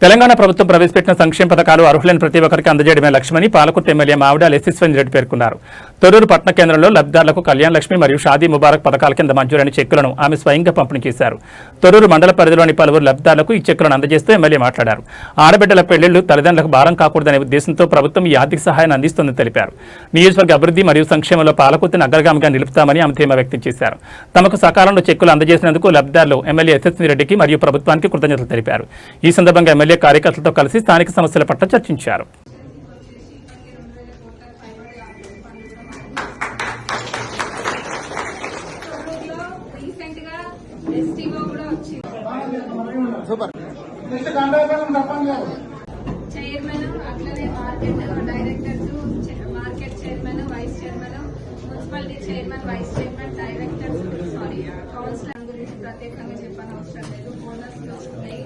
తెలంగాణ ప్రభుత్వం ప్రవేశపెట్టిన సంక్షేమ పథకాలు అర్హులైన ప్రతి ఒక్కరికి అందజేయడమే లక్ష్యమని పాలకుర్తి ఎమ్మెల్యే మావిడాల యశస్విని రెడ్డి పేర్కొన్నారు. తొర్రూరు పట్టణ కేంద్రంలో లబ్ధిదారులకు కళ్యాణ లక్ష్మి మరియు షాదీ ముబారక్ పథకాల కింద మంజూరైన చెక్కులను ఆమె స్వయంగా పంపిణీ చేశారు. తొర్రూరు మండల పరిధిలోని పలువురు లబ్ధిదారులకు ఈ చెక్కులను అందజేస్తూ ఎమ్మెల్యే మాట్లాడారు. ఆడబిడ్డల పెళ్లిళ్లు తల్లిదండ్రులకు భారం కాకూడదనే ఉద్దేశంతో ప్రభుత్వం ఈ ఆర్థిక సహాయాన్ని అందిస్తోందని తెలిపారు. నియోజకవర్గ అభివృద్ధి మరియు సంక్షేమంలో పాలకుర్తిని అగ్రగామిగా నిలుపుతామని ఆమె ధీమా వ్యక్తం చేశారు. తమకు సకాలంలో చెక్కులు అందజేసినందుకు లబ్ధిదారులు ఎమ్మెల్యే యశస్విని రెడ్డికి మరియు ప్రభుత్వానికి కృతజ్ఞతలు తెలిపారు. ఈ సందర్భంగా ఎమ్మెల్యే కార్యకర్తలతో కలిసి స్థానిక సమస్యల పట్ల చర్చించారు. చైర్మన్ అట్లనే market chairman vice chairman municipality chairman vice chairman directors councillor గురించి ప్రత్యేకంగా చెప్పనవసరం లేదు. బోనస్ ఉన్నాయి.